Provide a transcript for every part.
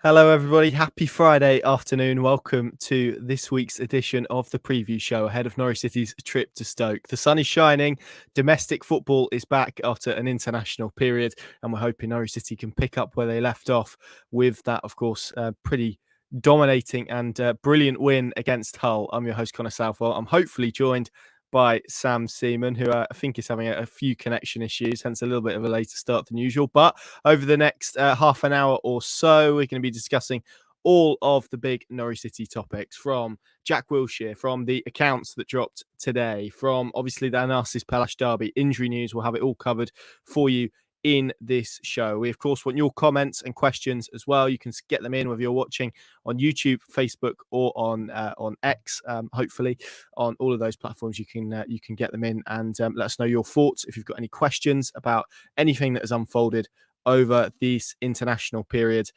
Hello, everybody. Happy Friday afternoon. Welcome to this week's edition of the preview show ahead of Norwich City's trip to Stoke. The sun is shining. Domestic football is back after an international period, and we're hoping Norwich City can pick up where they left off with that, of course, pretty dominating and brilliant win against Hull. I'm your host, Connor Southwell. I'm hopefully joined by Sam Seaman, who I think is having a few connection issues, hence a little bit of a later start than usual. But over the next half an hour or so, we're going to be discussing all of the big Norwich City topics, from Jack Wilshire, from the accounts that dropped today, from obviously the Canaries Championship derby, injury news. We'll have it all covered for you in this show. We, of course, want your comments and questions as well. You can get them in whether you're watching on YouTube, Facebook, or on X. Hopefully, on all of those platforms, you can get them in and let us know your thoughts. If you've got any questions about anything that has unfolded over this international period,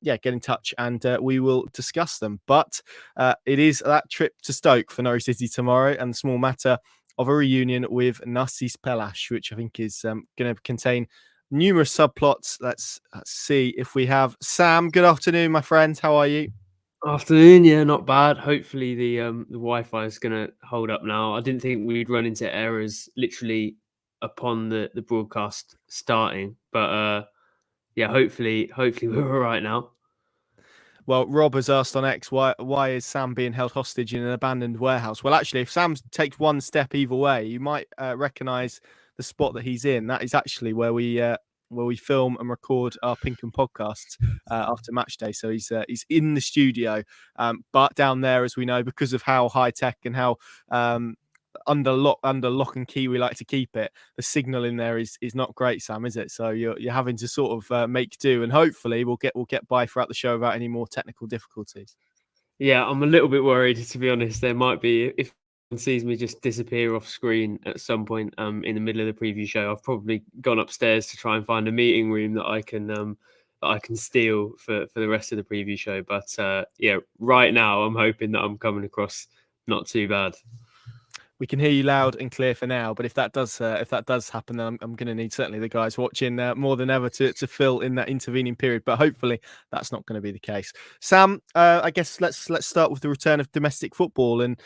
get in touch and we will discuss them. But it is that trip to Stoke for Norwich City tomorrow, and the small matter of a reunion with Canaries Championship, which I think is going to contain numerous subplots. Let's see if we have Sam. Good afternoon, my friend. How are you? Afternoon, yeah, not bad. Hopefully the Wi-Fi is going to hold up now. I didn't think we'd run into errors literally upon the broadcast starting, but hopefully we're all right now. Well, Rob has asked on X, why is Sam being held hostage in an abandoned warehouse? Well, actually, if Sam takes one step either way, you might recognise the spot that he's in. That is actually where we film and record our Pinkham podcasts after match day. So he's in the studio, but down there, as we know, because of how high tech and how under lock and key we like to keep it, the signal in there is not great, Sam, is it? So you're having to sort of make do, and hopefully we'll get by throughout the show without any more technical difficulties. Yeah, I'm a little bit worried, to be honest. There might be, if someone sees me just disappear off screen at some point in the middle of the preview show, I've probably gone upstairs to try and find a meeting room that I can steal for the rest of the preview show. But right now I'm hoping that I'm coming across not too bad. We can hear you loud and clear for now, but if that does happen, then I'm going to need certainly the guys watching more than ever to fill in that intervening period. But hopefully that's not going to be the case. Sam, I guess let's start with the return of domestic football, and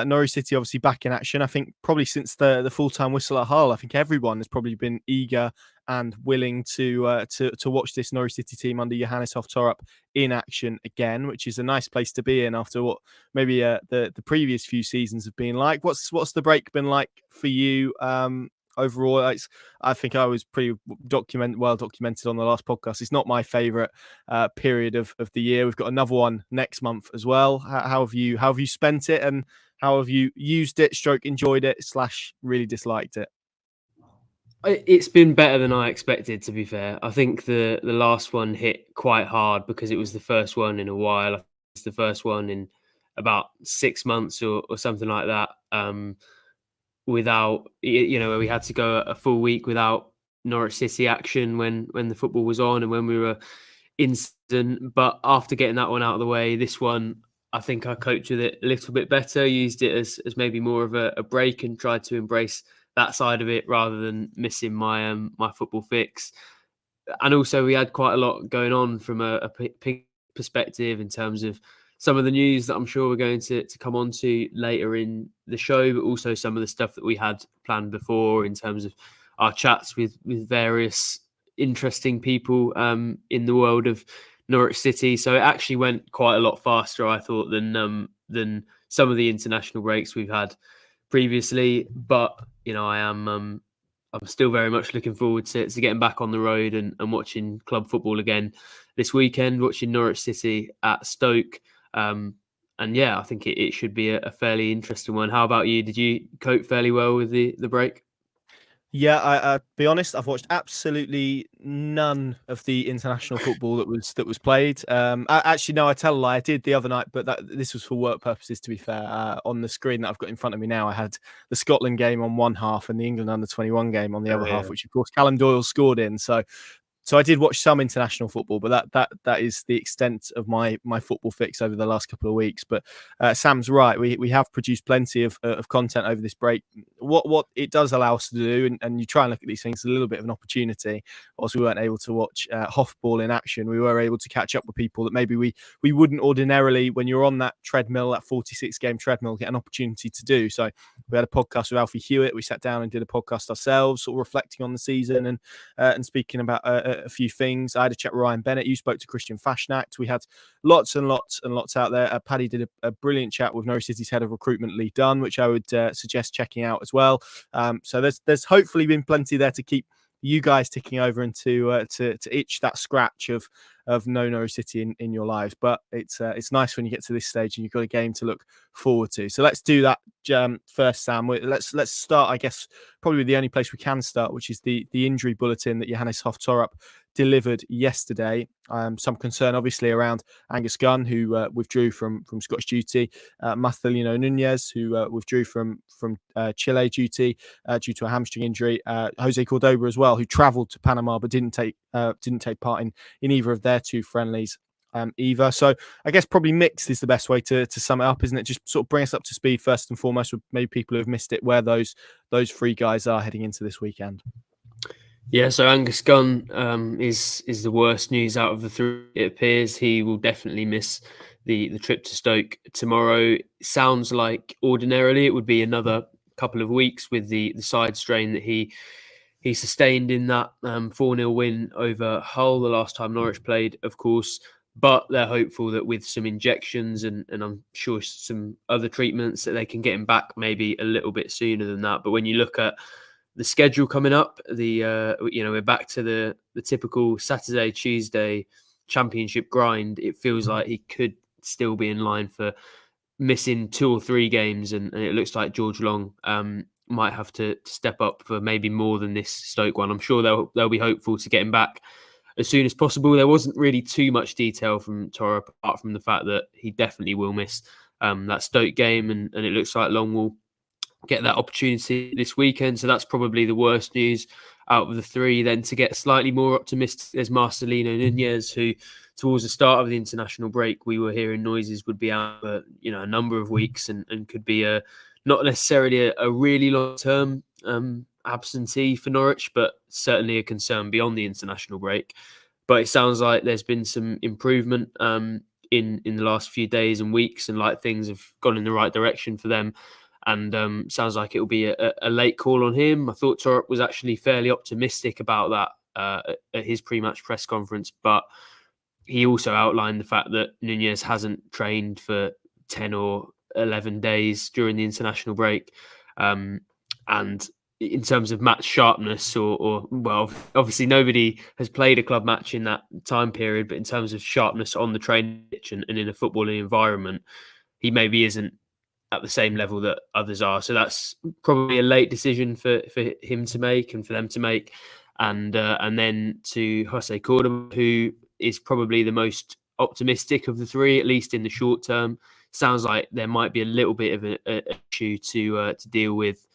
Norwich City obviously back in action. I think probably since the full-time whistle at Hull, I think everyone has probably been eager and willing to watch this Norwich City team under Johannes Hoftorp in action again, which is a nice place to be in after what maybe the previous few seasons have been like. What's the break been like for you overall? I think I was pretty well documented on the last podcast. It's not my favourite period of the year. We've got another one next month as well. How have you spent it, and how have you used it, enjoyed it, / really disliked it? It's been better than I expected, to be fair. I think the last one hit quite hard because it was the first one in a while. It's the first one in about 6 months or something like that. Without, where we had to go a full week without Norwich City action when the football was on and when we were instant. But after getting that one out of the way, this one, I think I coped with it a little bit better, used it as maybe more of a break and tried to embrace that side of it rather than missing my football fix. And also we had quite a lot going on from a perspective in terms of some of the news that I'm sure we're going to come on to later in the show, but also some of the stuff that we had planned before in terms of our chats with various interesting people in the world of Norwich City. So it actually went quite a lot faster, I thought, than some of the international breaks we've had previously. But I'm still very much looking forward to getting back on the road and watching club football again this weekend, watching Norwich City at Stoke. And yeah, I think it should be a fairly interesting one. How about you? Did you cope fairly well with the break? Yeah, I'll be honest, I've watched absolutely none of the international football that was played. Actually, no, I tell a lie. I did the other night, but this was for work purposes, to be fair. On the screen that I've got in front of me now, I had the Scotland game on one half and the England under-21 game on the other half, which, of course, Callum Doyle scored in. So So I did watch some international football, but that is the extent of my football fix over the last couple of weeks. But Sam's right. We have produced plenty of content over this break. What it does allow us to do, and you try and look at these things, a little bit of an opportunity. Whilst we weren't able to watch Hofball in action, we were able to catch up with people that maybe we wouldn't ordinarily, when you're on that treadmill, that 46-game treadmill, get an opportunity to do. So we had a podcast with Alfie Hewitt. We sat down and did a podcast ourselves, sort of reflecting on the season and speaking about a few things. I had a chat with Ryan Bennett. You spoke to Christian Fashnacht. We had lots and lots and lots out there. Paddy did a brilliant chat with Norwich City's head of recruitment, Lee Dunn, which I would suggest checking out as well. So there's hopefully been plenty there to keep you guys ticking over and to itch that scratch of no Norwich City in your lives. But it's nice when you get to this stage and you've got a game to look forward to. So let's do that first, Sam. Let's start, I guess, probably the only place we can start, which is the injury bulletin that Johannes Hoff-Torp delivered yesterday. Some concern, obviously, around Angus Gunn, who withdrew from Scottish duty, Marcelino Nunez, who withdrew from Chile duty due to a hamstring injury, Jose Cordoba as well, who travelled to Panama but didn't take part in either of their two friendlies either. So I guess probably mixed is the best way to sum it up, isn't it? Just sort of bring us up to speed first and foremost with maybe people who have missed it, where those three guys are heading into this weekend. Yeah, so Angus Gunn is the worst news out of the three. It appears he will definitely miss the trip to Stoke tomorrow. Sounds like ordinarily it would be another couple of weeks with the side strain that he sustained in that 4-0 win over Hull the last time Norwich played, of course. But they're hopeful that with some injections and I'm sure some other treatments that they can get him back maybe a little bit sooner than that. But when you look at the schedule coming up, we're back to the typical Saturday, Tuesday championship grind. It feels like he could still be in line for missing 2 or 3 games, and it looks like George Long might have to step up for maybe more than this Stoke one. I'm sure they'll be hopeful to get him back as soon as possible. There wasn't really too much detail from Torp apart from the fact that he definitely will miss that Stoke game, and it looks like Long will get that opportunity this weekend. So that's probably the worst news out of the three. Then to get slightly more optimistic, there's Marcelino Nunez, who towards the start of the international break, we were hearing noises would be out for a number of weeks and could be not necessarily a really long-term absentee for Norwich, but certainly a concern beyond the international break. But it sounds like there's been some improvement in the last few days and weeks, and like things have gone in the right direction for them. And sounds like it will be a late call on him. I thought Torp was actually fairly optimistic about that at his pre-match press conference, but he also outlined the fact that Nunez hasn't trained for 10 or 11 days during the international break. And in terms of match sharpness, or obviously nobody has played a club match in that time period, but in terms of sharpness on the training pitch and in a footballing environment, he maybe isn't at the same level that others are. So that's probably a late decision for him to make and for them to make. And then to Jose Cordoba, who is probably the most optimistic of the three, at least in the short term. Sounds like there might be a little bit of an issue to deal with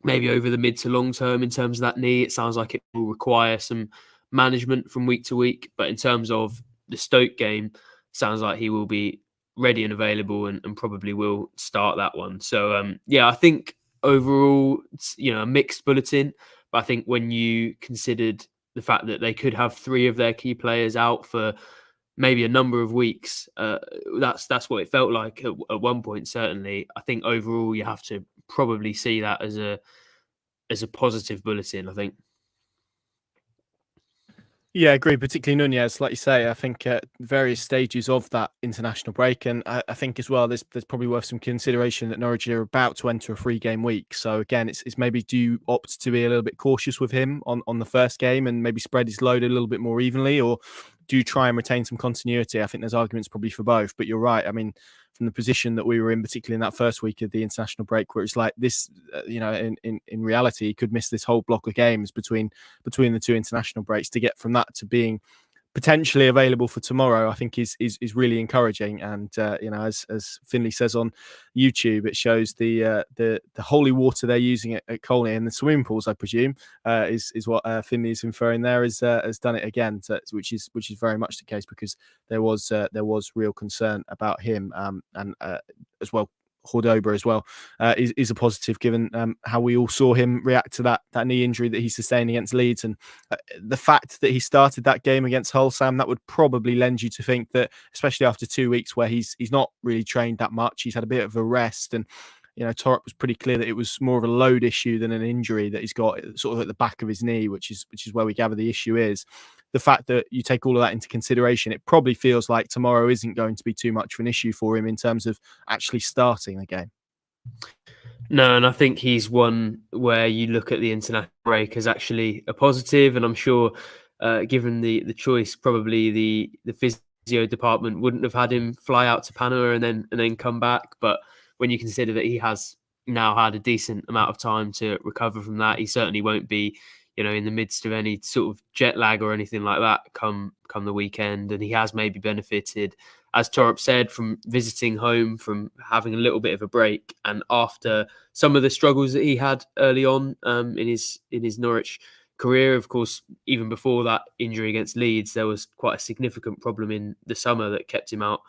maybe over the mid to long term in terms of that knee. It sounds like it will require some management from week to week. But in terms of the Stoke game, sounds like he will be ready and available and probably will start that one. So, I think overall, it's, a mixed bulletin. But I think when you considered the fact that they could have 3 of their key players out for maybe a number of weeks, that's what it felt like at one point, certainly. I think overall you have to probably see that as a positive bulletin, I think. Yeah, I agree. Particularly Nunez, like you say, I think at various stages of that international break, and I think as well, there's probably worth some consideration that Norwich are about to enter a 3-game week. So again, it's maybe do you opt to be a little bit cautious with him on the first game and maybe spread his load a little bit more evenly, or do you try and retain some continuity? I think there's arguments probably for both, but you're right. I mean, from the position that we were in, particularly in that first week of the international break, where it's like this, in reality, he could miss this whole block of games between the 2 international breaks to get from that to being potentially available for tomorrow, I think is really encouraging. And as Finley says on YouTube, it shows the holy water they're using at Colney and the swimming pools, I presume, is what Finley is inferring there, has done it again, which is very much the case, because there was real concern about him, and as well. Cordoba as well is a positive, given how we all saw him react to that knee injury that he sustained against Leeds. And the fact that he started that game against Hull, Sam, that would probably lend you to think that, especially after 2 weeks where he's not really trained that much, he's had a bit of a rest. And Torop was pretty clear that it was more of a load issue than an injury that he's got sort of at the back of his knee, which is where we gather the issue is. The fact that you take all of that into consideration, it probably feels like tomorrow isn't going to be too much of an issue for him in terms of actually starting the game. No, and I think he's one where you look at the international break as actually a positive, and I'm sure, given the choice, probably the physio department wouldn't have had him fly out to Panama and then come back. But when you consider that he has now had a decent amount of time to recover from that, he certainly won't be, in the midst of any sort of jet lag or anything like that come the weekend. And he has maybe benefited, as Torop said, from visiting home, from having a little bit of a break. And after some of the struggles that he had early on in his Norwich career, of course, even before that injury against Leeds, there was quite a significant problem in the summer that kept him out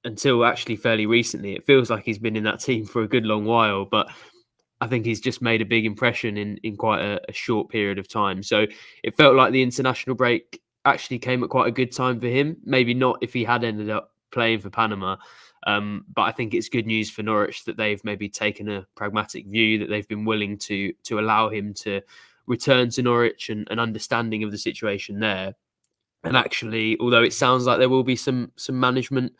until actually fairly recently. It feels like he's been in that team for a good long while, but I think he's just made a big impression in quite a short period of time. So it felt like the international break actually came at quite a good time for him. Maybe not if he had ended up playing for Panama. But I think it's good news for Norwich that they've maybe taken a pragmatic view, that they've been willing to allow him to return to Norwich, and an understanding of the situation there. And actually, although it sounds like there will be some management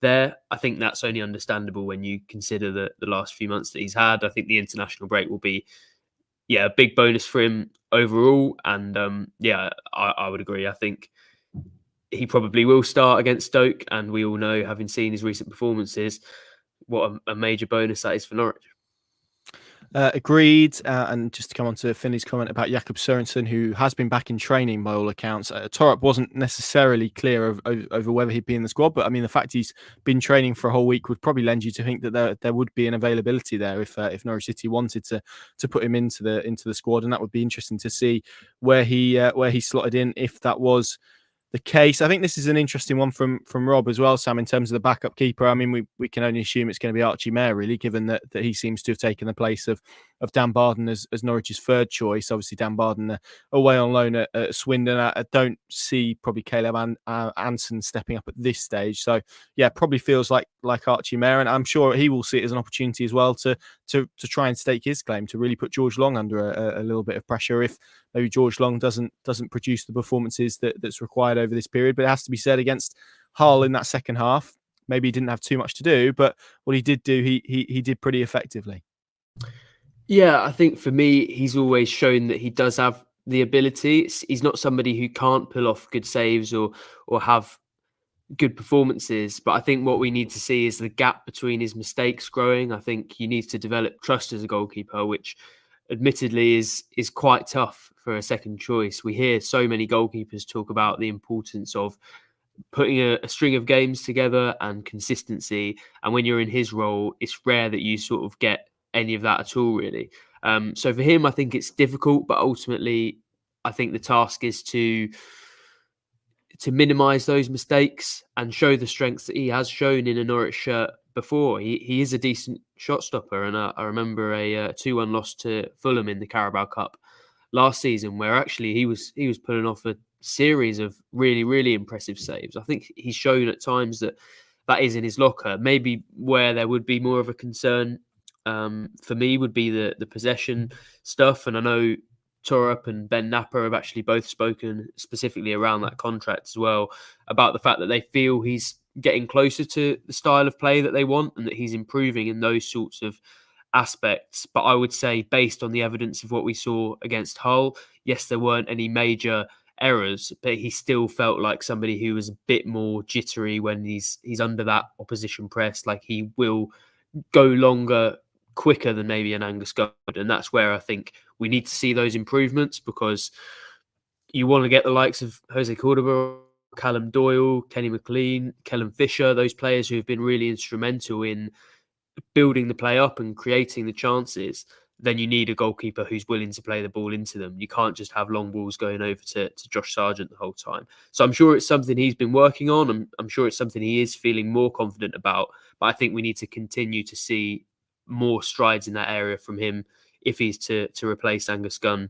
there, I think that's only understandable when you consider the last few months that he's had. I think the international break will be, a big bonus for him overall. And I would agree. I think he probably will start against Stoke, and we all know, having seen his recent performances, what a major bonus that is for Norwich. Agreed. And just to come on to Finley's comment about Jakob Sørensen, who has been back in training by all accounts. Torop wasn't necessarily clear over whether he'd be in the squad, but I mean, the fact he's been training for a whole week would probably lend you to think that there would be an availability there if Norwich City wanted to put him into the squad, and that would be interesting to see where he slotted in if that was the case. I think this is an interesting one from Rob as well, Sam, in terms of the backup keeper. I mean, we can only assume it's going to be Archie Mayer, really, given that he seems to have taken the place of Dan Barden as Norwich's third choice. Obviously, Dan Barden away on loan at Swindon. I don't see probably Caleb Anson stepping up at this stage. So, yeah, probably feels like Archie Mayer, and I'm sure he will see it as an opportunity as well to try and stake his claim, to really put George Long under a little bit of pressure if maybe George Long doesn't produce the performances that's required over this period. But it has to be said, against Hull in that second half, maybe he didn't have too much to do, but what he did do, he did pretty effectively. Yeah, I think for me, he's always shown that he does have the ability. He's not somebody who can't pull off good saves or have good performances, but I think what we need to see is the gap between his mistakes growing. I think he needs to develop trust as a goalkeeper, which admittedly is quite tough for a second choice. We hear so many goalkeepers talk about the importance of putting a string of games together and consistency, and when you're in his role, it's rare that you sort of get any of that at all, really. So for him, I think it's difficult, but ultimately I think the task is to minimize those mistakes and show the strengths that he has shown in a Norwich shirt before. He is a decent shot stopper, and I remember a 2-1 loss to Fulham in the Carabao Cup last season, where actually he was pulling off a series of really, really impressive saves. I think he's shown at times that is in his locker. Maybe where there would be more of a concern for me would be the possession stuff, and I know Torop and Ben Napper have actually both spoken specifically around that contract as well, about the fact that they feel he's getting closer to the style of play that they want, and that he's improving in those sorts of aspects. But I would say, based on the evidence of what we saw against Hull, yes, there weren't any major errors, but he still felt like somebody who was a bit more jittery when he's under that opposition press. Like, he will go longer quicker than maybe an Angus Gold, and that's where I think we need to see those improvements, because you want to get the likes of Jose Cordoba, Callum Doyle, Kenny McLean, Kellen Fisher, those players who have been really instrumental in building the play up and creating the chances, then you need a goalkeeper who's willing to play the ball into them. You can't just have long balls going over to Josh Sargent the whole time. So I'm sure it's something he's been working on. I'm sure it's something he is feeling more confident about. But I think we need to continue to see more strides in that area from him if he's to replace Angus Gunn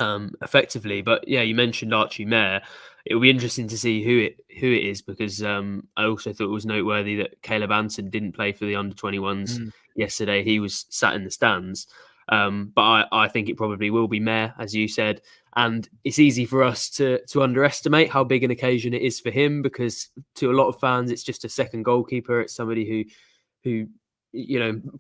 effectively. But yeah, you mentioned Archie Mayer. It'll be interesting to see who it is, because I also thought it was noteworthy that Caleb Anson didn't play for the under-21s yesterday. He was sat in the stands. But I think it probably will be Mayer, as you said. And it's easy for us to underestimate how big an occasion it is for him, because to a lot of fans, it's just a second goalkeeper. It's somebody who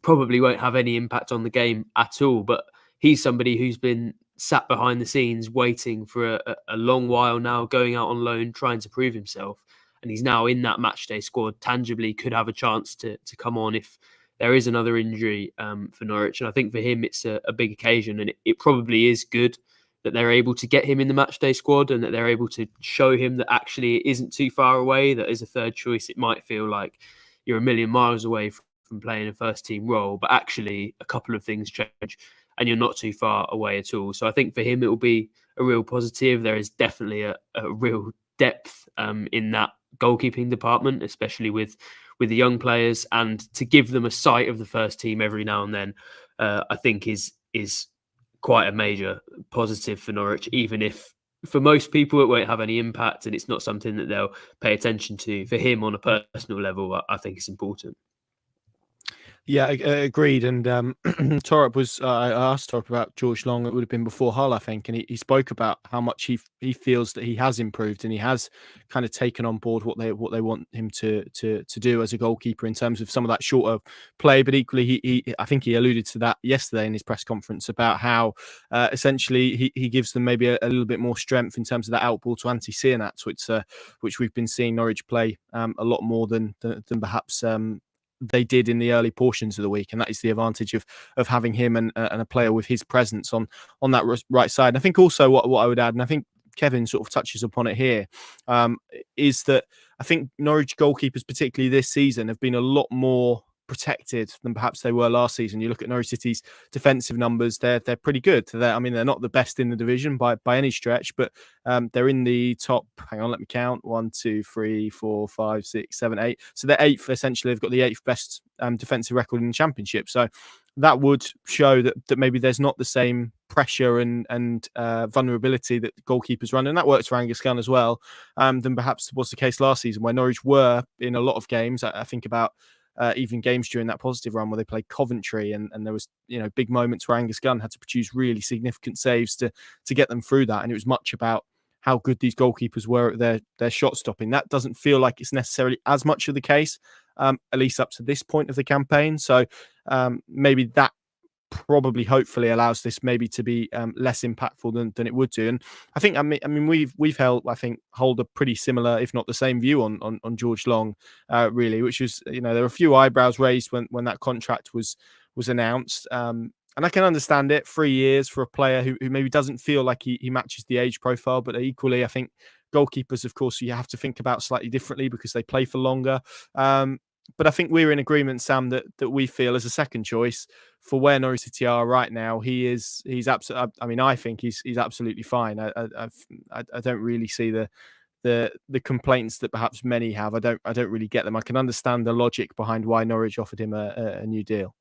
probably won't have any impact on the game at all. But he's somebody who's been sat behind the scenes waiting for a long while now, going out on loan, trying to prove himself. And he's now in that matchday squad, tangibly could have a chance to come on if there is another injury for Norwich. And I think for him, it's a big occasion, and it probably is good that they're able to get him in the matchday squad, and that they're able to show him that actually it isn't too far away, that as a third choice, it might feel like you're a million miles away from playing a first team role, but actually a couple of things change and you're not too far away at all. So I think for him, it will be a real positive. There is definitely a real depth in that goalkeeping department, especially with the young players, and to give them a sight of the first team every now and then, I think is quite a major positive for Norwich, even if for most people it won't have any impact and it's not something that they'll pay attention to. For him on a personal level, I think it's important. Yeah, agreed. And Torop was, I asked Torop about George Long. It would have been before Hull, I think, and he spoke about how much he feels that he has improved, and he has kind of taken on board what they want him to do as a goalkeeper in terms of some of that shorter play. But equally, he I think he alluded to that yesterday in his press conference about how essentially he gives them maybe a little bit more strength in terms of that outball to Antti Sienats, which we've been seeing Norwich play a lot more than perhaps they did in the early portions of the week, and that is the advantage of having him and a player with his presence on that right side. And I think also what I would add, and I think Kevin sort of touches upon it here, is that I think Norwich goalkeepers, particularly this season, have been a lot more protected than perhaps they were last season. You look at Norwich City's defensive numbers; they're pretty good. They're not the best in the division by any stretch, but they're in the top. Hang on, let me count: 1, 2, 3, 4, 5, 6, 7, 8. So they're eighth. Essentially, they've got the eighth best defensive record in the Championship. So that would show that maybe there's not the same pressure and vulnerability that goalkeepers run, and that works for Angus Gunn as well, than perhaps was the case last season, where Norwich were in a lot of games. I think about even games during that positive run where they played Coventry, and there was big moments where Angus Gunn had to produce really significant saves to get them through that, and it was much about how good these goalkeepers were at their shot stopping. That doesn't feel like it's necessarily as much of the case, at least up to this point of the campaign. So maybe that probably hopefully allows this maybe to be less impactful than it would do. And I think we've hold a pretty similar, if not the same, view on George Long, really, which was there were a few eyebrows raised when that contract was announced. And I can understand it. 3 years for a player who maybe doesn't feel like he matches the age profile, but equally, I think goalkeepers, of course, you have to think about slightly differently because they play for longer. But I think we're in agreement, Sam, that we feel as a second choice for where Norwich City are right now. He's absolutely. I mean, I think he's absolutely fine. I don't really see the complaints that perhaps many have. I don't really get them. I can understand the logic behind why Norwich offered him a new deal.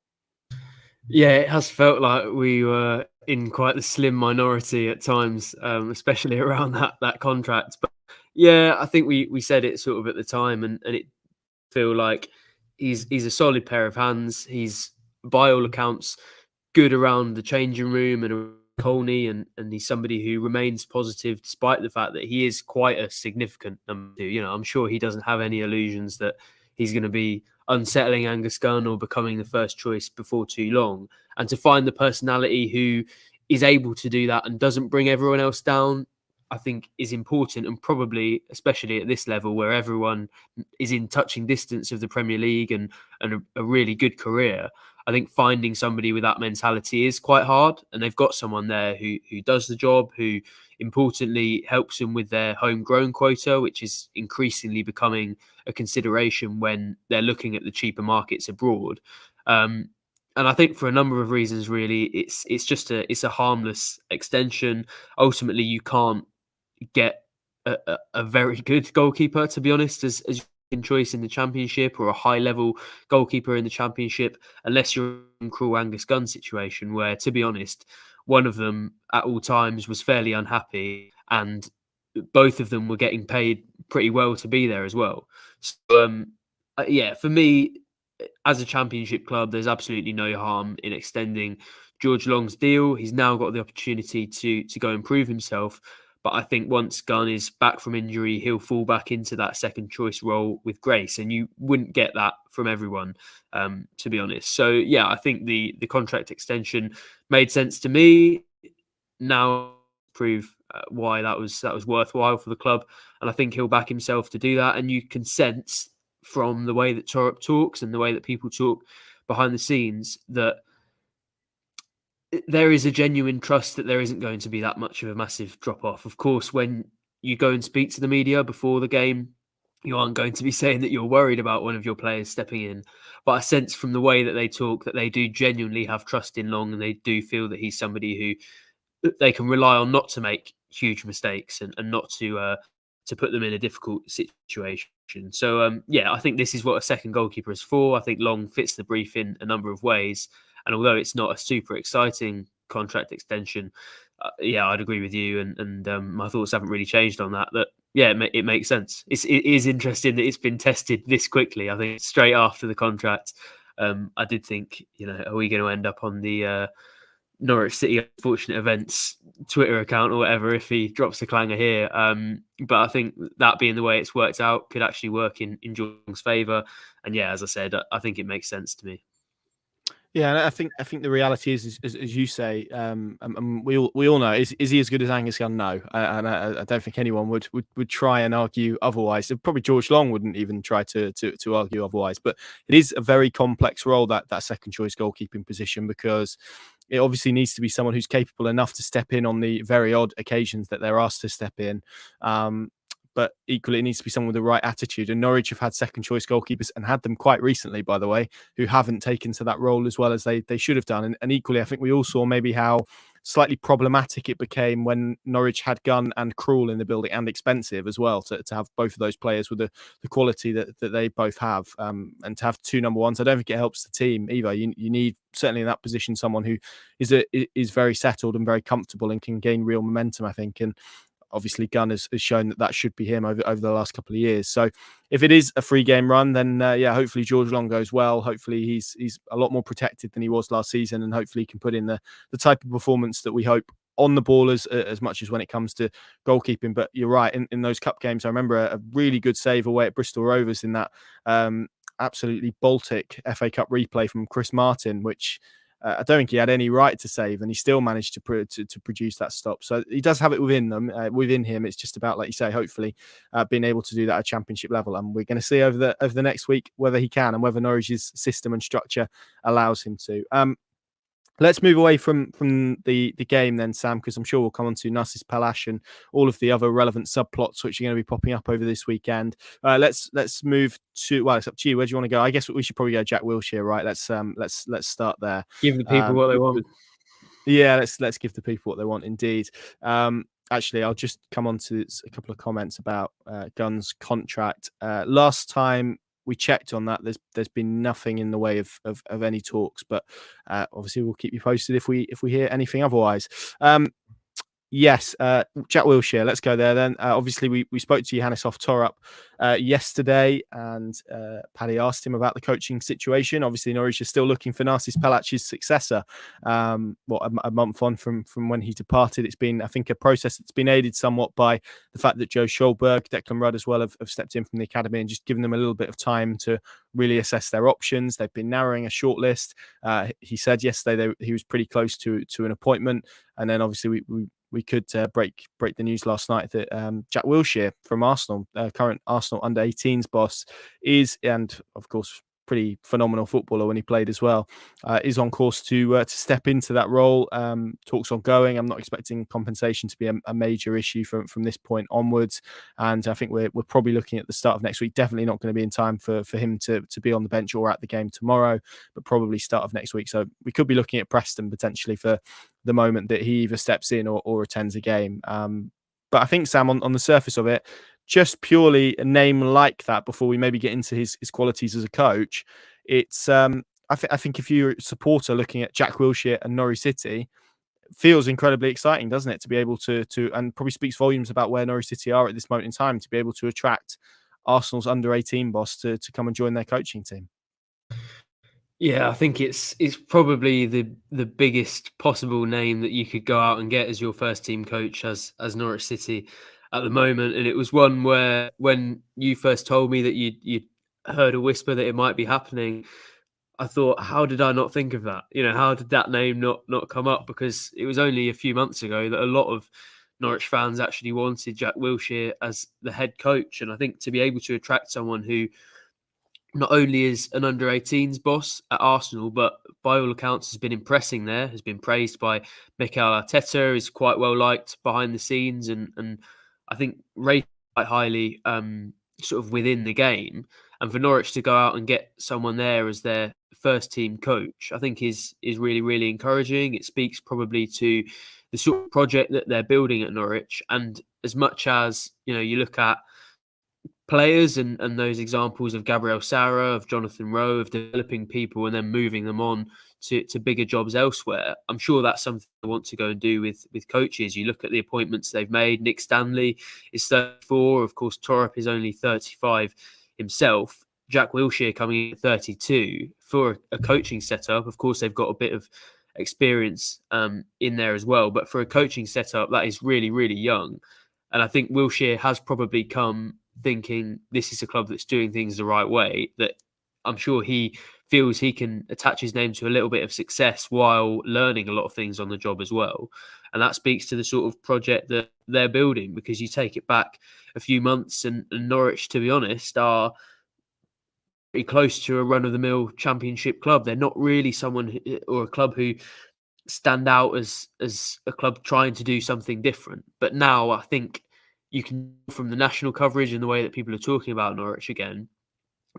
Yeah, it has felt like we were in quite the slim minority at times, especially around that contract. But yeah, I think we said it sort of at the time, and it feel like he's a solid pair of hands. He's by all accounts good around the changing room and Colney, and he's somebody who remains positive despite the fact that he is quite a significant number two. I'm sure he doesn't have any illusions that he's going to be unsettling Angus Gunn or becoming the first choice before too long. And to find the personality who is able to do that and doesn't bring everyone else down, I think is important, and probably especially at this level where everyone is in touching distance of the Premier League and a really good career. I think finding somebody with that mentality is quite hard, and they've got someone there who does the job, who importantly helps them with their homegrown quota, which is increasingly becoming a consideration when they're looking at the cheaper markets abroad. And I think for a number of reasons, really, it's just a harmless extension. Ultimately, you can't get a very good goalkeeper, to be honest, as in choice in the Championship, or a high level goalkeeper in the Championship, unless you're in Cruel Angus Gunn situation, where, to be honest, one of them at all times was fairly unhappy, and both of them were getting paid pretty well to be there as well. So, yeah, for me, as a Championship club, there's absolutely no harm in extending George Long's deal. He's now got the opportunity to go and prove himself. But I think once Gunn is back from injury, he'll fall back into that second choice role with grace, and you wouldn't get that from everyone, to be honest. So yeah, I think the contract extension made sense to me. Now prove why that was worthwhile for the club, and I think he'll back himself to do that. And you can sense from the way that Torup talks and the way that people talk behind the scenes that there is a genuine trust that there isn't going to be that much of a massive drop off. Of course, when you go and speak to the media before the game, you aren't going to be saying that you're worried about one of your players stepping in. But I sense from the way that they talk that they do genuinely have trust in Long, and they do feel that he's somebody who they can rely on not to make huge mistakes and not to put them in a difficult situation. So, yeah, I think this is what a second goalkeeper is for. I think Long fits the brief in a number of ways. And although it's not a super exciting contract extension, yeah, I'd agree with you. And my thoughts haven't really changed on that. That, yeah, it makes sense. It is interesting that it's been tested this quickly. I think straight after the contract, I did think, are we going to end up on the Norwich City Unfortunate Events Twitter account or whatever if he drops a clanger here? But I think that being the way it's worked out could actually work in Jong's favour. And yeah, as I said, I think it makes sense to me. Yeah, and I think the reality is as you say, and we all know, is he as good as Angus Gunn? No, and I don't think anyone would try and argue otherwise. Probably George Long wouldn't even try to argue otherwise. But it is a very complex role, that second choice goalkeeping position, because it obviously needs to be someone who's capable enough to step in on the very odd occasions that they're asked to step in. But equally, it needs to be someone with the right attitude. And Norwich have had second choice goalkeepers, and had them quite recently, by the way, who haven't taken to that role as well as they should have done. And equally, I think we all saw maybe how slightly problematic it became when Norwich had Gunn and Cruel in the building, and expensive as well, to have both of those players with the quality that they both have, and to have two number ones. I don't think it helps the team either. You need, certainly in that position, someone who is very settled and very comfortable and can gain real momentum, I think. And obviously Gunn has shown that should be him over the last couple of years. So if it is a 3-game run, then yeah, hopefully George Long goes well. Hopefully he's a lot more protected than he was last season, and hopefully he can put in the type of performance that we hope on the ball as much as when it comes to goalkeeping. But you're right, in those cup games, I remember a really good save away at Bristol Rovers in that absolutely Baltic FA Cup replay from Chris Martin, which I don't think he had any right to save, and he still managed to produce that stop. So he does have it within him. It's just about, like you say, hopefully being able to do that at Championship level. And we're going to see over the next week whether he can, and whether Norwich's system and structure allows him to. Let's move away from the game then, Sam, because I'm sure we'll come on to Narcis Palash and all of the other relevant subplots which are going to be popping up over this weekend. Let's move to, well, it's up to you. Where do you want to go? I guess we should probably go Jack Wilshire, right? Let's start there. Give the people what they want. Yeah, let's give the people what they want, indeed. Actually, I'll just come on to a couple of comments about Gunn's contract. Last time we checked on that, there's been nothing in the way of any talks, but obviously we'll keep you posted if we hear anything otherwise. Yes, Jack Wilshire, let's go there then. Obviously, we spoke to Yohannes Torup yesterday, and Paddy asked him about the coaching situation. Obviously, Norwich is still looking for Narcis Palach's successor. A month on from when he departed. It's been, I think, a process that's been aided somewhat by the fact that Joe Schulberg, Declan Rudd as well have stepped in from the academy and just given them a little bit of time to really assess their options. They've been narrowing a shortlist. He said yesterday he was pretty close to an appointment, and then obviously we could break the news last night that Jack Wilshire from Arsenal, current Arsenal under-18s boss, is, and of course pretty phenomenal footballer when he played as well, is on course to step into that role. Talks ongoing. I'm not expecting compensation to be a major issue from this point onwards, and I think we're probably looking at the start of next week. Definitely not going to be in time for him to be on the bench or at the game tomorrow, but probably start of next week. So we could be looking at Preston potentially for the moment that he either steps in or attends a game. But I think, Sam, on the surface of it, just purely a name like that, before we maybe get into his qualities as a coach, it's I think if you're a supporter looking at Jack Wilshire and Norwich City, feels incredibly exciting, doesn't it, to be able to and probably speaks volumes about where Norwich City are at this moment in time, to be able to attract Arsenal's under-18 boss to come and join their coaching team. Yeah, I think it's probably the biggest possible name that you could go out and get as your first team coach as Norwich City at the moment. And it was one where, when you first told me that you heard a whisper that it might be happening, I thought, how did I not think of that? How did that name not come up? Because it was only a few months ago that a lot of Norwich fans actually wanted Jack Wilshire as the head coach. And I think to be able to attract someone who not only is an under-18s boss at Arsenal, but by all accounts has been impressing there, has been praised by Mikel Arteta, is quite well liked behind the scenes, and I think rated quite highly sort of within the game. And for Norwich to go out and get someone there as their first team coach, I think is really, really encouraging. It speaks probably to the sort of project that they're building at Norwich. And as much as, you look at players and those examples of Gabriel Sara, of Jonathan Rowe, of developing people and then moving them on to bigger jobs elsewhere, I'm sure that's something I want to go and do with coaches. You look at the appointments they've made. Nick Stanley is 34. Of course, Torup is only 35 himself. Jack Wilshire coming in at 32 for a coaching setup. Of course, they've got a bit of experience in there as well. But for a coaching setup, that is really, really young. And I think Wilshire has probably come thinking this is a club that's doing things the right way, that I'm sure he feels he can attach his name to a little bit of success while learning a lot of things on the job as well. And that speaks to the sort of project that they're building, because you take it back a few months and Norwich, to be honest, are pretty close to a run-of-the-mill championship club. They're not really someone or a club who stand out as a club trying to do something different. But now I think you can, from the national coverage and the way that people are talking about Norwich again,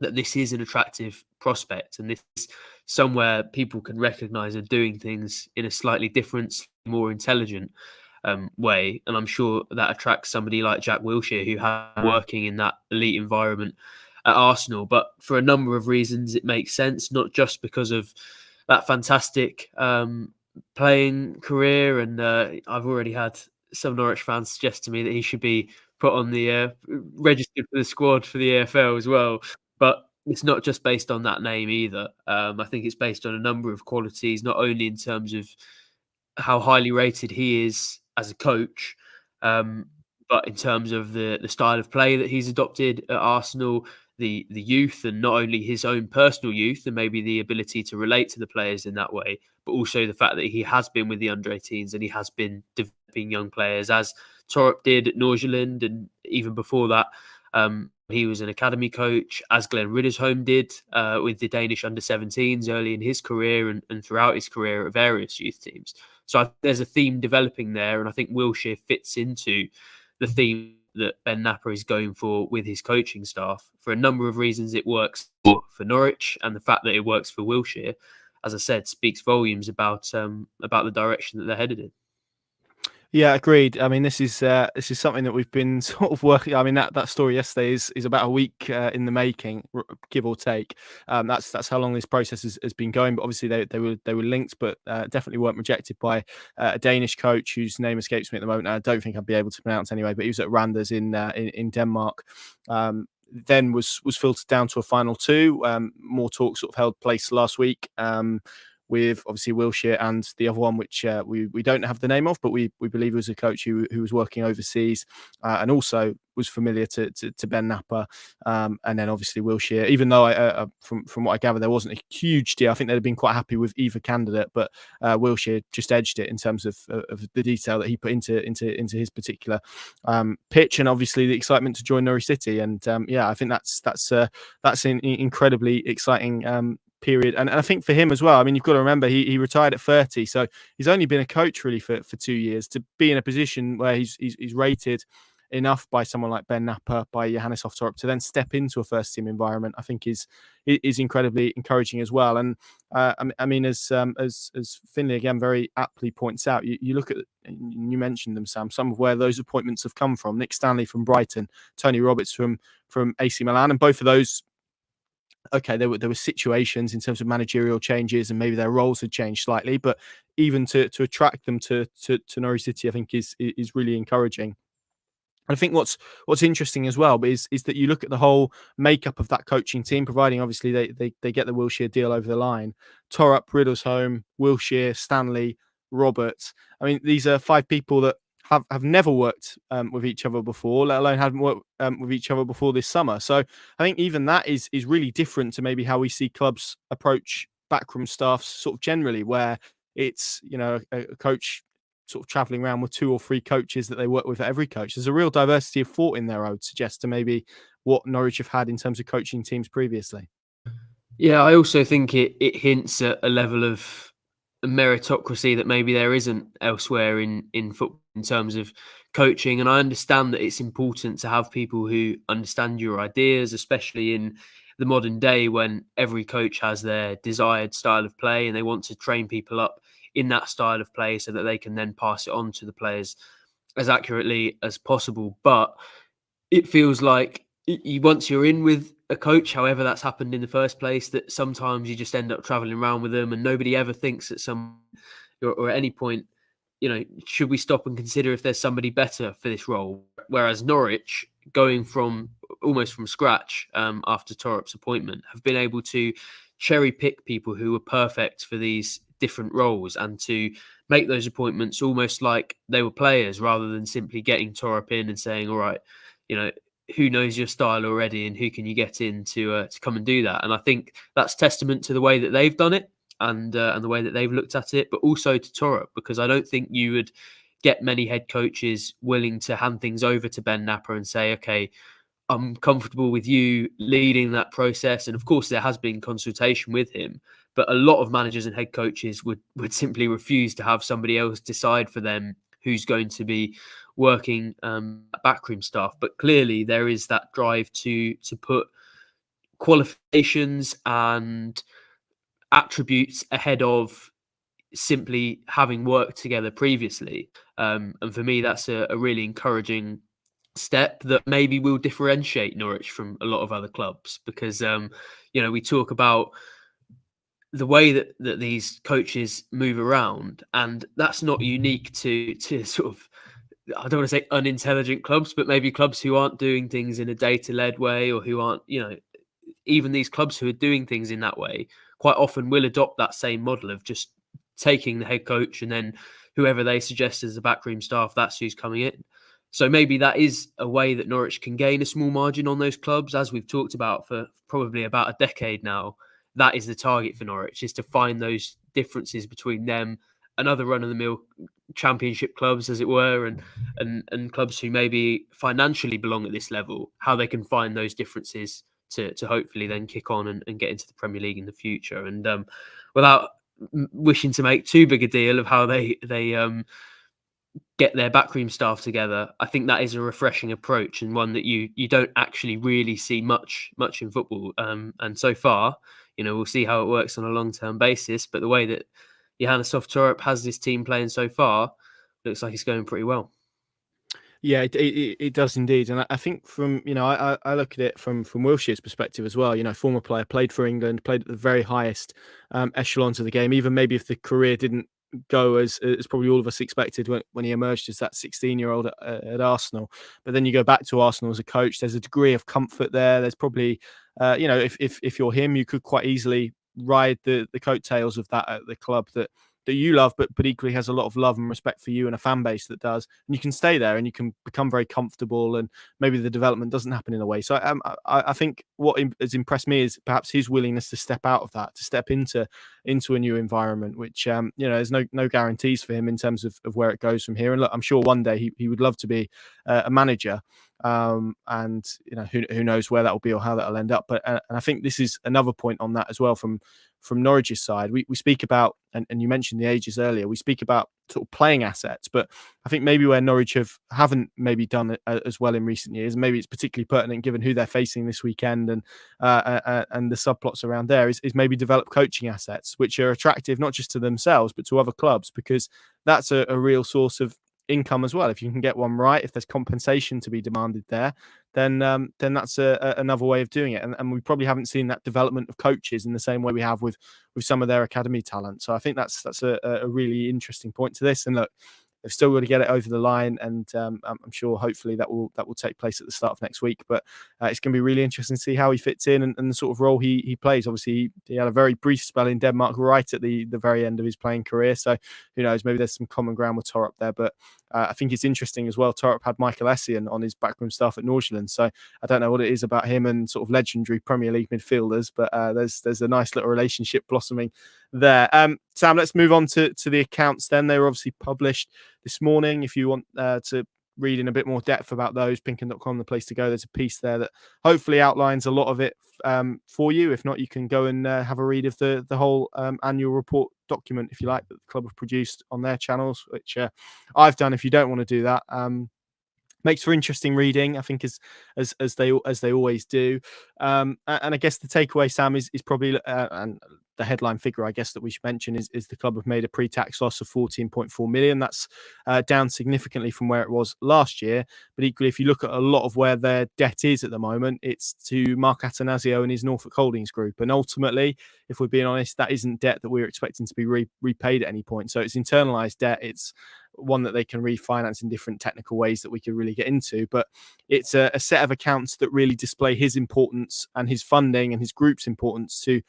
that this is an attractive prospect, and this is somewhere people can recognise are doing things in a slightly different, more intelligent way. And I'm sure that attracts somebody like Jack Wilshire, who has working in that elite environment at Arsenal. But for a number of reasons, it makes sense, not just because of that fantastic playing career. And I've already had some Norwich fans suggest to me that he should be put on the registered for the squad for the AFL as well. But it's not just based on that name either. I think it's based on a number of qualities, not only in terms of how highly rated he is as a coach, but in terms of the style of play that he's adopted at Arsenal, the youth, and not only his own personal youth and maybe the ability to relate to the players in that way, but also the fact that he has been with the under-18s and he has been developing young players, as Torup did at Nordsjælland, and even before that, he was an academy coach, as Glenn Riddersholm did with the Danish under-17s early in his career and throughout his career at various youth teams. So there's a theme developing there, and I think Wilshire fits into the theme that Ben Napper is going for with his coaching staff. For a number of reasons, it works for Norwich, and the fact that it works for Wilshire, as I said, speaks volumes about the direction that they're headed in. Yeah, agreed. I mean, this is something that we've been sort of working. I mean, that story yesterday is about a week in the making, give or take. That's how long this process has been going. But obviously, they were linked, but definitely weren't rejected by a Danish coach whose name escapes me at the moment. I don't think I'd be able to pronounce anyway. But he was at Randers in Denmark. Then was filtered down to a final two. More talk sort of held place last week. with obviously Wilshire and the other one, which we don't have the name of, but we believe was a coach who was working overseas and also was familiar to Ben Napper. And then obviously Wilshire, even though from what I gather, there wasn't a huge deal. I think they'd have been quite happy with either candidate, but Wilshire just edged it in terms of the detail that he put into his particular pitch, and obviously the excitement to join Norwich City. And I think that's an incredibly exciting period. And I think for him as well, I mean, you've got to remember he retired at 30, so he's only been a coach really for 2 years. To be in a position where he's rated enough by someone like Ben Napper, by Johannes Oftorp, to then step into a first team environment, I think is incredibly encouraging as well. And I mean, as Finlay again very aptly points out, you look at, you mentioned them, Sam, some of where those appointments have come from. Nick Stanley from Brighton, Tony Roberts from AC Milan, and both of those, okay, there were situations in terms of managerial changes and maybe their roles had changed slightly, but even to attract them to Norwich City, I think is really encouraging. I think what's interesting as well is that you look at the whole makeup of that coaching team, providing obviously they get the Wilshire deal over the line. Torrup, Riddlesholme, Wilshire, Stanley, Roberts. I mean, these are 5 people that have never worked with each other before, let alone haven't worked with each other before this summer. So I think even that is really different to maybe how we see clubs approach backroom staffs sort of generally, where it's, you know, a coach sort of traveling around with 2 or 3 coaches that they work with at every coach. There's a real diversity of thought in there, I would suggest, to maybe what Norwich have had in terms of coaching teams previously. Yeah, I also think it hints at a level of meritocracy that maybe there isn't elsewhere in football in terms of coaching. And I understand that it's important to have people who understand your ideas, especially in the modern day when every coach has their desired style of play and they want to train people up in that style of play so that they can then pass it on to the players as accurately as possible. But it feels like once you're in with a coach, however that's happened in the first place, that sometimes you just end up traveling around with them and nobody ever thinks at some or at any point, you know, should we stop and consider if there's somebody better for this role? Whereas Norwich, going from almost from scratch after Torrup's appointment, have been able to cherry pick people who were perfect for these different roles and to make those appointments almost like they were players rather than simply getting Torrup in and saying, all right, you know, who knows your style already and who can you get in to come and do that? And I think that's testament to the way that they've done it and the way that they've looked at it, but also to Torrup, because I don't think you would get many head coaches willing to hand things over to Ben Napper and say, okay, I'm comfortable with you leading that process. And of course, there has been consultation with him, but a lot of managers and head coaches would simply refuse to have somebody else decide for them who's going to be working backroom staff. But clearly there is that drive to put qualifications and attributes ahead of simply having worked together previously. And for me, that's a really encouraging step that maybe will differentiate Norwich from a lot of other clubs, because you know, we talk about the way that these coaches move around, and that's not unique to sort of, I don't want to say unintelligent clubs, but maybe clubs who aren't doing things in a data-led way, or who aren't, you know, even these clubs who are doing things in that way quite often will adopt that same model of just taking the head coach and then whoever they suggest as the backroom staff, that's who's coming in. So maybe that is a way that Norwich can gain a small margin on those clubs, as we've talked about for probably about a decade now. That is the target for Norwich, is to find those differences between them and other run-of-the-mill championship clubs, as it were, and clubs who maybe financially belong at this level, how they can find those differences to hopefully then kick on and get into the Premier League in the future. And without wishing to make too big a deal of how they get their backroom staff together, I think that is a refreshing approach, and one that you don't actually really see much in football. And so far, you know, we'll see how it works on a long-term basis, but the way that Johannes Oftorp has this team playing so far, looks like it's going pretty well. Yeah, it does indeed. And I think from, you know, I look at it from Wilshire's perspective as well. You know, former player, played for England, played at the very highest echelons of the game, even maybe if the career didn't go as probably all of us expected when he emerged as that 16-year-old at Arsenal. But then you go back to Arsenal as a coach, there's a degree of comfort there. There's probably, you know, if you're him, you could quite easily ride the coattails of that at the club that you love, but equally has a lot of love and respect for you and a fan base that does. And you can stay there and you can become very comfortable, and maybe the development doesn't happen in a way. So I think what has impressed me is perhaps his willingness to step out of that, to step into a new environment, which there's no guarantees for him in terms of where it goes from here. And look, I'm sure one day he would love to be a manager. And who knows where that will be or how that will end up. But and I think this is another point on that as well from Norwich's side. We speak about, and you mentioned the ages earlier, we speak about sort of playing assets, but I think maybe where Norwich haven't maybe done it as well in recent years, and maybe it's particularly pertinent given who they're facing this weekend and the subplots around there, is maybe develop coaching assets which are attractive not just to themselves but to other clubs, because that's a real source of income as well. If you can get one right, if there's compensation to be demanded there, then that's another way of doing it. And we probably haven't seen that development of coaches in the same way we have with some of their academy talent. So I think that's a really interesting point to this. And look, they've still got to get it over the line, and I'm sure hopefully that will take place at the start of next week. But it's going to be really interesting to see how he fits in and the sort of role he plays. Obviously, he had a very brief spell in Denmark right at the very end of his playing career. So who knows, maybe there's some common ground with Torup there. But I think it's interesting as well. Torup had Michael Essien on his backroom staff at Nordsjælland. So I don't know what it is about him and sort of legendary Premier League midfielders, but there's a nice little relationship blossoming there. Sam, let's move on to the accounts then. They were obviously published this morning. If you want to read in a bit more depth about those, pinkin.com, the place to go. There's a piece there that hopefully outlines a lot of it for you. If not, you can go and have a read of the whole annual report document, if you like, that the club have produced on their channels, which I've done. If you don't want to do that, makes for interesting reading, I think, as they always do. And I guess the takeaway, Sam, is probably and the headline figure, I guess, that we should mention is the club have made a pre-tax loss of 14.4 million. That's down significantly from where it was last year. But equally, if you look at a lot of where their debt is at the moment, it's to Mark Attanasio and his Norfolk Holdings Group. And ultimately, if we're being honest, that isn't debt that we're expecting to be repaid at any point. So it's internalized debt. It's one that they can refinance in different technical ways that we could really get into. But it's a set of accounts that really display his importance and his funding and his group's importance to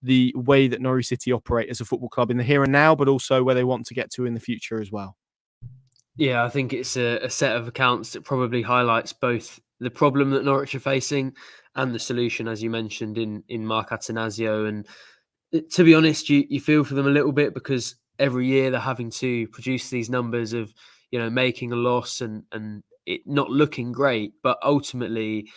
the way that Norwich City operate as a football club in the here and now, but also where they want to get to in the future as well. Yeah, I think it's a set of accounts that probably highlights both the problem that Norwich are facing and the solution, as you mentioned, in Mark Attanasio. And to be honest, you feel for them a little bit, because every year they're having to produce these numbers of, making a loss and it not looking great. But ultimately,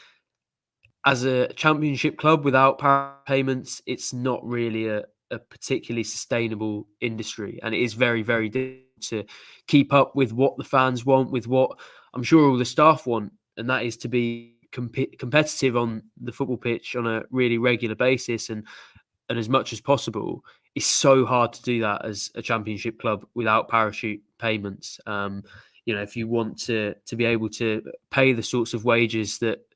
as a championship club without power payments, it's not really a particularly sustainable industry. And it is very, very difficult to keep up with what the fans want, with what I'm sure all the staff want. And that is to be competitive on the football pitch on a really regular basis and as much as possible. It's so hard to do that as a championship club without parachute payments. If you want to be able to pay the sorts of wages that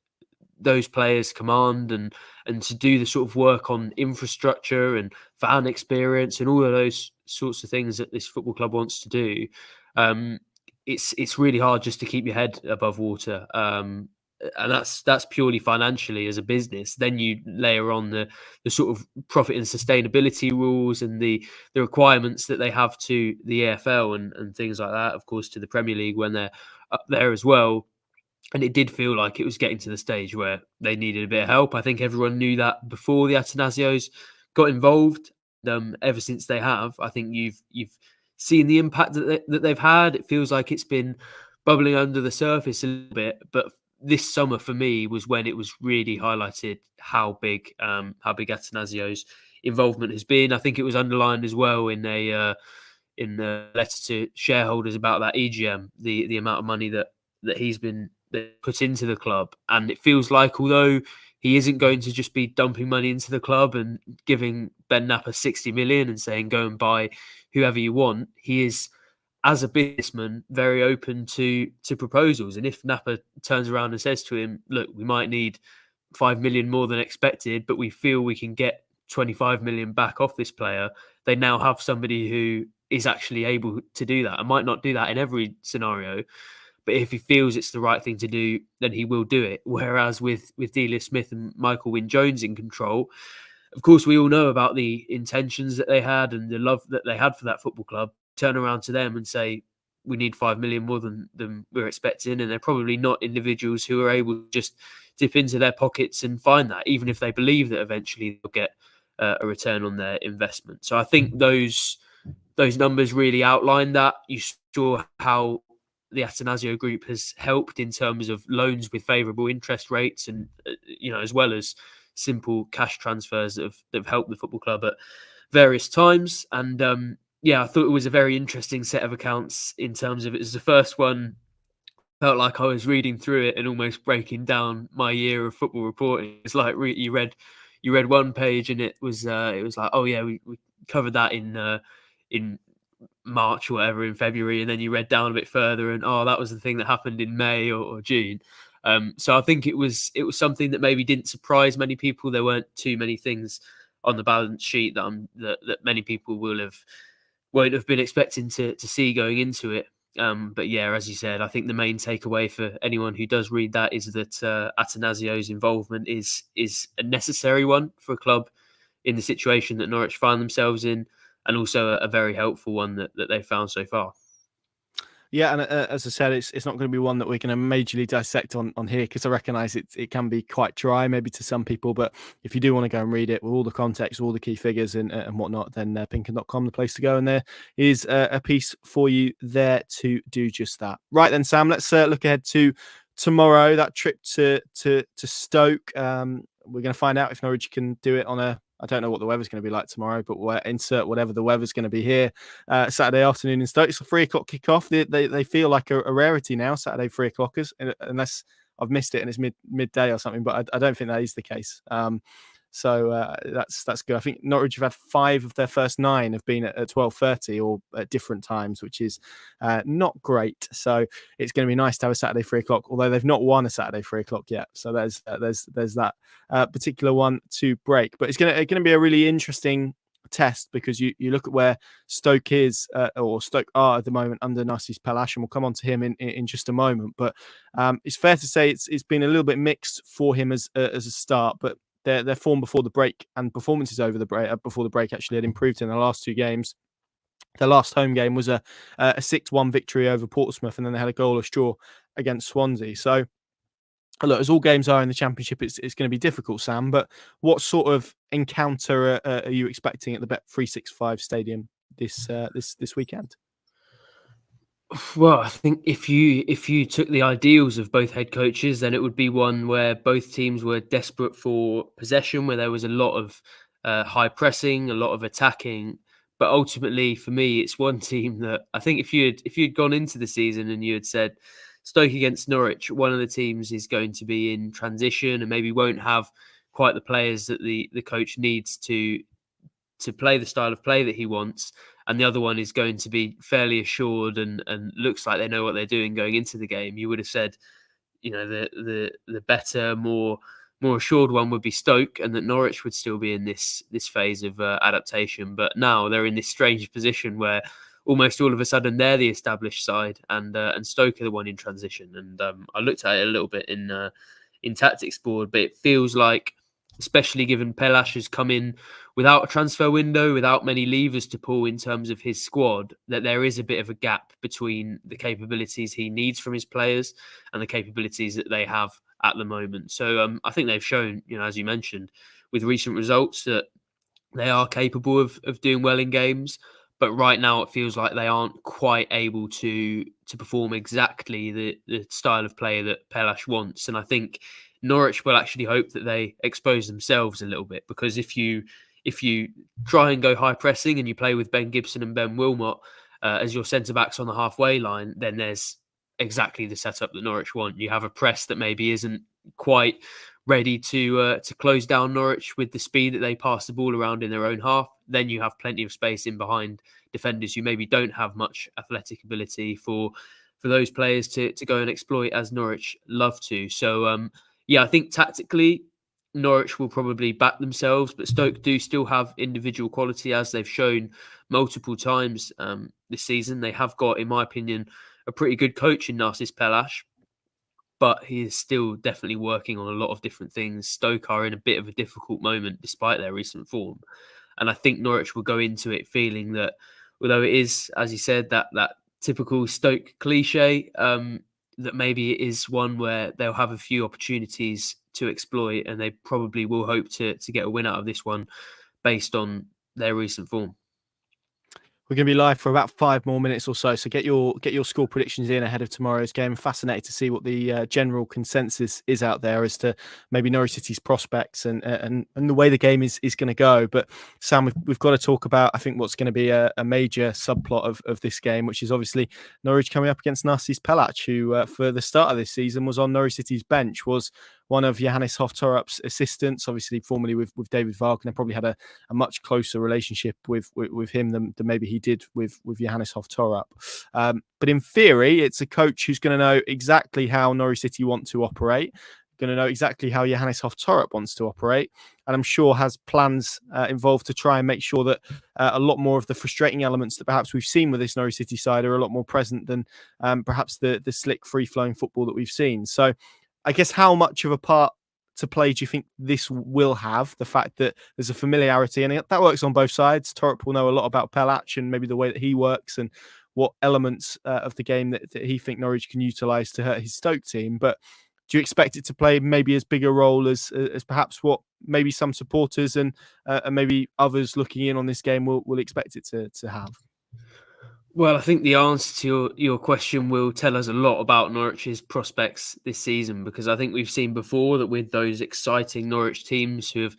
those players command and to do the sort of work on infrastructure and fan experience and all of those sorts of things that this football club wants to do, it's really hard just to keep your head above water. And that's purely financially as a business. Then you layer on the sort of profit and sustainability rules and the requirements that they have to the EFL and things like that, of course, to the Premier League when they're up there as well. And it did feel like it was getting to the stage where they needed a bit of help. I think everyone knew that before the Attanasios got involved. Ever since they have, I think you've seen the impact that they've had. It feels like it's been bubbling under the surface a little bit, but this summer for me was when it was really highlighted how big Attanasio's involvement has been. I think it was underlined as well in a letter to shareholders about that EGM, the amount of money that he's been put into the club. And it feels like, although he isn't going to just be dumping money into the club and giving Ben Napper 60 million and saying go and buy whoever you want, he is, as a businessman, very open to proposals. And if Napper turns around and says to him, look, we might need 5 million more than expected, but we feel we can get 25 million back off this player, they now have somebody who is actually able to do that. I might not do that in every scenario, but if he feels it's the right thing to do, then he will do it. Whereas with Delia Smith and Michael Wynne-Jones in control, of course, we all know about the intentions that they had and the love that they had for that football club. Turn around to them and say, we need 5 million more than we're expecting. And they're probably not individuals who are able to just dip into their pockets and find that, even if they believe that eventually they'll get a return on their investment. So I think those numbers really outline that. You saw how the Atanasio Group has helped in terms of loans with favourable interest rates, and as well as simple cash transfers that have helped the football club at various times. And I thought it was a very interesting set of accounts in terms of it was the first one. Felt like I was reading through it and almost breaking down my year of football reporting. It's like you read one page and it was like, oh yeah, we covered that in March or whatever, in February, and then you read down a bit further and that was the thing that happened in May or June. So I think it was something that maybe didn't surprise many people. There weren't too many things on the balance sheet that many people won't have been expecting to see going into it. But yeah, as you said, I think the main takeaway for anyone who does read that is that Atanasio's involvement is a necessary one for a club in the situation that Norwich find themselves in, and also a very helpful one that they've found so far. Yeah, and as I said, it's not going to be one that we're going to majorly dissect on here, because I recognise it can be quite dry maybe to some people. But if you do want to go and read it with all the context, all the key figures and whatnot, then pinker.com, the place to go. And there is a piece for you there to do just that. Right then, Sam, let's look ahead to tomorrow, that trip to Stoke. We're going to find out if Norwich can do it on I don't know what the weather's going to be like tomorrow, but we'll insert whatever the weather's going to be here Saturday afternoon in Stoke. It's a 3:00 kickoff. They feel like a rarity now, Saturday 3:00ers, unless I've missed it and it's midday or something, but I don't think that is the case. So that's good. I think Norwich have had 5 of their first 9 have been at 12:30 or at different times, which is not great. So it's going to be nice to have a Saturday 3:00, although they've not won a Saturday 3:00 yet. So there's that particular one to break. But it's going to be a really interesting test, because you look at where Stoke is or Stoke are at the moment under Narcis Palash, and we'll come on to him in just a moment. But it's fair to say it's been a little bit mixed for him as a start, but their form before the break and performances before the break actually had improved in the last 2 games. Their last home game was a 6-1 victory over Portsmouth, and then they had a goalless draw against Swansea. So look, as all games are in the Championship, it's going to be difficult, Sam. But what sort of encounter are you expecting at the Bet365 Stadium this weekend? Well, I think if you took the ideals of both head coaches, then it would be one where both teams were desperate for possession, where there was a lot of high pressing, a lot of attacking. But ultimately, for me, it's one team that I think if you'd gone into the season and you had said Stoke against Norwich, one of the teams is going to be in transition and maybe won't have quite the players that the coach needs to play the style of play that he wants, and the other one is going to be fairly assured and looks like they know what they're doing going into the game, you would have said, the better, more assured one would be Stoke, and that Norwich would still be in this phase of adaptation. But now they're in this strange position where almost all of a sudden they're the established side, and Stoke are the one in transition. And I looked at it a little bit in Tactics Board, but it feels like, especially given Pelash has come in without a transfer window, without many levers to pull in terms of his squad, that there is a bit of a gap between the capabilities he needs from his players and the capabilities that they have at the moment. So I think they've shown, as you mentioned, with recent results, that they are capable of doing well in games. But right now it feels like they aren't quite able to perform exactly the style of play that Pelash wants. And I think Norwich will actually hope that they expose themselves a little bit, because if you try and go high pressing and you play with Ben Gibson and Ben Wilmot as your centre backs on the halfway line, then there's exactly the setup that Norwich want. You have a press that maybe isn't quite ready to close down Norwich with the speed that they pass the ball around in their own half. Then you have plenty of space in behind defenders who maybe don't have much athletic ability for those players to go and exploit, as Norwich love to. So I think tactically Norwich will probably back themselves, but Stoke do still have individual quality, as they've shown multiple times this season. They have got, in my opinion, a pretty good coach in Narcis Pelash. but he is still definitely working on a lot of different things. Stoke are in a bit of a difficult moment despite their recent form. And I think Norwich will go into it feeling that, although it is, as you said, that typical Stoke cliche, that maybe it is one where they'll have a few opportunities to exploit, and they probably will hope to get a win out of this one based on their recent form. We're going to be live for about 5 more minutes or so. So get your score predictions in ahead of tomorrow's game. Fascinated to see what the general consensus is out there as to maybe Norwich City's prospects and the way the game is going to go. But Sam, we've got to talk about, I think, what's going to be a major subplot of this game, which is obviously Norwich coming up against Narcis Pelac, who for the start of this season was on Norwich City's bench, was one of Johannes Hoftorup's assistants, obviously formerly with David Wagner, probably had a much closer relationship with him than maybe he did with Johannes Hoftorup. But in theory, it's a coach who's going to know exactly how Norwich City want to operate, going to know exactly how Johannes Hoftorup wants to operate, and I'm sure has plans involved to try and make sure that a lot more of the frustrating elements that perhaps we've seen with this Norwich City side are a lot more present than perhaps the slick, free-flowing football that we've seen. So I guess how much of a part to play do you think this will have, the fact that there's a familiarity, and that works on both sides? Torup will know a lot about Pelac and maybe the way that he works and what elements of the game that he think Norwich can utilise to hurt his Stoke team. But do you expect it to play maybe as big a role as perhaps what maybe some supporters and maybe others looking in on this game will expect it to have? Well, I think the answer to your question will tell us a lot about Norwich's prospects this season, because I think we've seen before that with those exciting Norwich teams who have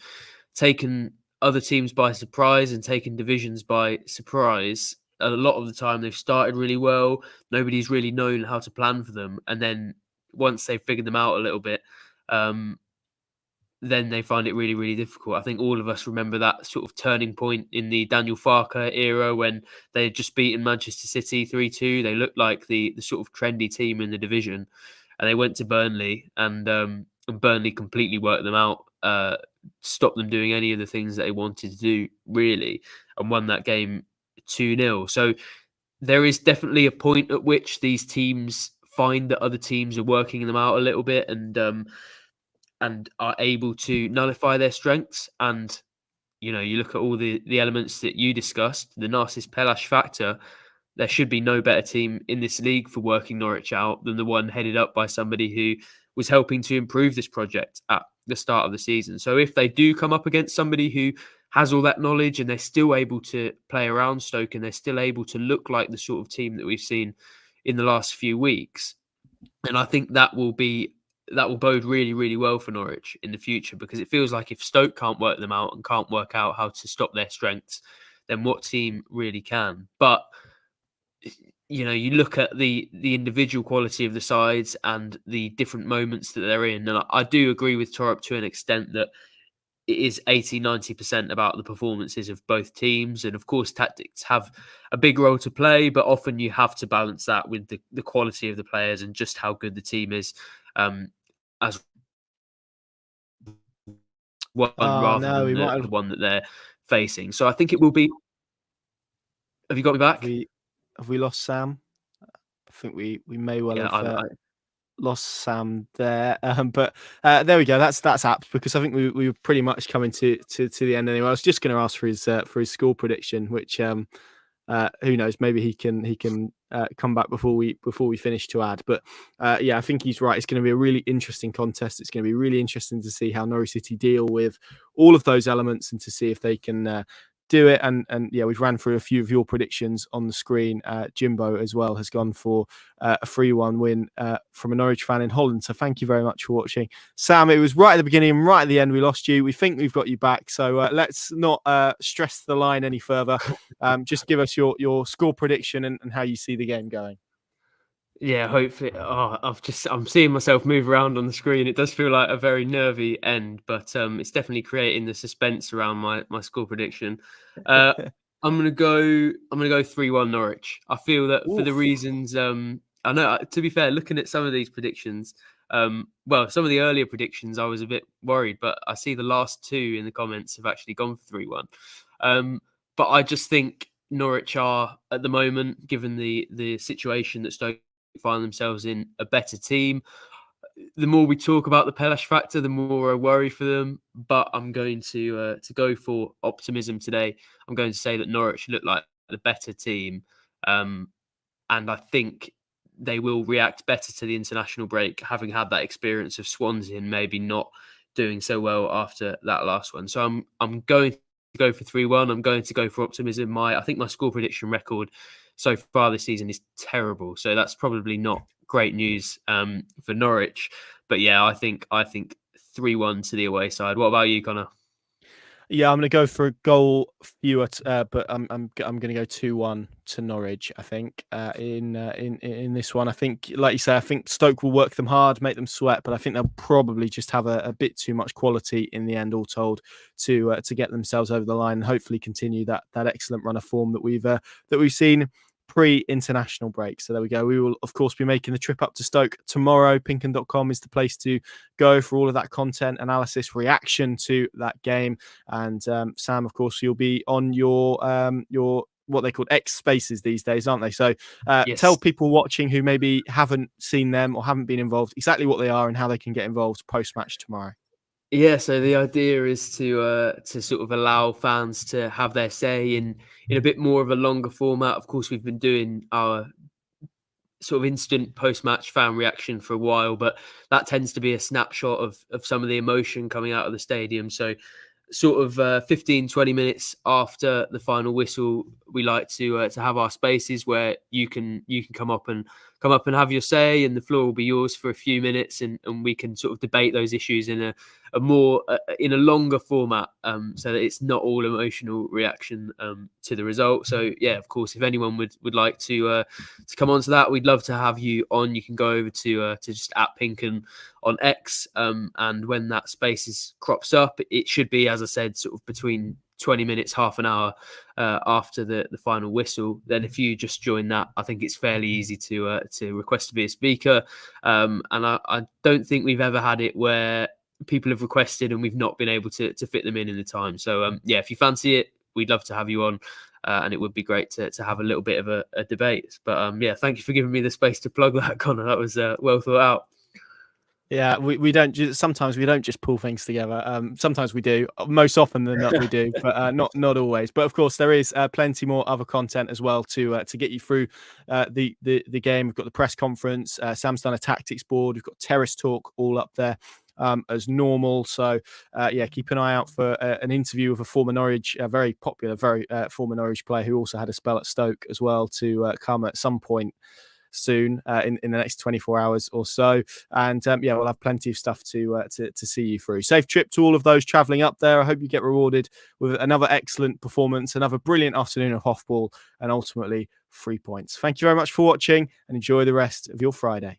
taken other teams by surprise and taken divisions by surprise, a lot of the time they've started really well. Nobody's really known how to plan for them. And then once they've figured them out a little bit, then they find it really, really difficult. I think all of us remember that sort of turning point in the Daniel Farke era when they had just beaten Manchester City 3-2. They looked like the sort of trendy team in the division, and they went to Burnley, and Burnley completely worked them out, stopped them doing any of the things that they wanted to do, really, and won that game 2-0. So there is definitely a point at which these teams find that other teams are working them out a little bit, and are able to nullify their strengths. And, you know, you look at all the elements that you discussed, the Narcis Pelac factor, there should be no better team in this league for working Norwich out than the one headed up by somebody who was helping to improve this project at the start of the season. So if they do come up against somebody who has all that knowledge and they're still able to play around Stoke and they're still able to look like the sort of team that we've seen in the last few weeks, then I think that will bode really, really well for Norwich in the future, because it feels like if Stoke can't work them out and can't work out how to stop their strengths, then what team really can? But, you know, you look at the individual quality of the sides and the different moments that they're in, and I do agree with Torup to an extent that it is 80-90% about the performances of both teams. And of course, tactics have a big role to play, but often you have to balance that with the quality of the players and just how good the team is, as one rather No, than we might the have. one that they're facing. So I think it will be. Have you got me back? Have we lost Sam? I think we may well Yeah, have lost Sam there. But there we go. That's apt, because I think we were pretty much coming to the end anyway. I was just going to ask for his score prediction, which who knows? Maybe he can come back before we finish to add. But yeah, I think he's right. It's going to be a really interesting contest. It's going to be really interesting to see how Norwich City deal with all of those elements and to see if they can do it. And yeah, we've ran through a few of your predictions on the screen. Jimbo as well has gone for a 3-1 win from a Norwich fan in Holland. So thank you very much for watching. Sam, it was right at the beginning and right at the end we lost you. We think we've got you back. So let's not stress the line any further. Just give us your score prediction and how you see the game going. Yeah, hopefully. I'm seeing myself move around on the screen. It does feel like a very nervy end, but it's definitely creating the suspense around my score prediction. I'm gonna go 3-1 Norwich. I feel that for the reasons I know. To be fair, looking at some of these predictions, well, some of the earlier predictions, I was a bit worried, but I see the last two in the comments have actually gone for 3-1. But I just think Norwich are at the moment, given the situation that Stoke find themselves in, a better team. the more we talk about the Pelesh factor, the more I worry for them. But I'm going to go for optimism today. I'm going to say that Norwich look like the better team, and I think they will react better to the international break, having had that experience of Swansea and maybe not doing so well after that last one. So I'm going to go for 3-1. I'm going to go for optimism. I think my score prediction record so far this season is terrible. So that's probably not great news for Norwich. But yeah, I think 3-1 to the away side. What about you, Connor? Yeah, I'm going to go for a goal fewer, but I'm going to go 2-1 to Norwich. I think in this one, I think, like you say, I think Stoke will work them hard, make them sweat, but I think they'll probably just have a bit too much quality in the end, all told, to get themselves over the line and hopefully continue that excellent run of form that we've seen pre-international break. So there we go. We will, of course, be making the trip up to Stoke tomorrow. Pinkun.com is the place to go for all of that content, analysis, reaction to that game. And Sam, of course, you'll be on your what they call X Spaces these days, aren't they? So Yes. Tell people watching who maybe haven't seen them or haven't been involved exactly what they are and how they can get involved post-match tomorrow. Yeah, so the idea is to sort of allow fans to have their say in a bit more of a longer format. Of course, we've been doing our sort of instant post-match fan reaction for a while, but that tends to be a snapshot of some of the emotion coming out of the stadium. So sort of 15, 20 minutes after the final whistle, we like to have our spaces where you can come up and have your say, and the floor will be yours for a few minutes, and we can sort of debate those issues in a more in a longer format, so that it's not all emotional reaction to the result. So yeah, of course, if anyone would like to come on to that, we'd love to have you on. You can go over to just @Pinkun on X, and when that spaces crops up, it should be, as I said, sort of between 20 minutes, half an hour after the final whistle. Then if you just join that, I think it's fairly easy to request to be a speaker. And I don't think we've ever had it where people have requested and we've not been able to fit them in the time. So yeah, if you fancy it, we'd love to have you on. And it would be great to have a little bit of a debate. But yeah, thank you for giving me the space to plug that, Connor. That was well thought out. Yeah, we don't sometimes we don't just pull things together. Sometimes we do. Most often than not, we do, but not always. But of course, there is plenty more other content as well to get you through the game. We've got the press conference. Sam's done a tactics board. We've got Terrace Talk all up there as normal. So yeah, keep an eye out for an interview with a former Norwich, very popular, former Norwich player who also had a spell at Stoke as well to come at some point soon in the next 24 hours or so. And yeah, we'll have plenty of stuff to see you through. Safe trip to all of those travelling up there. I hope you get rewarded with another excellent performance, another brilliant afternoon of Hofball, and ultimately 3 points. Thank you very much for watching and enjoy the rest of your Friday.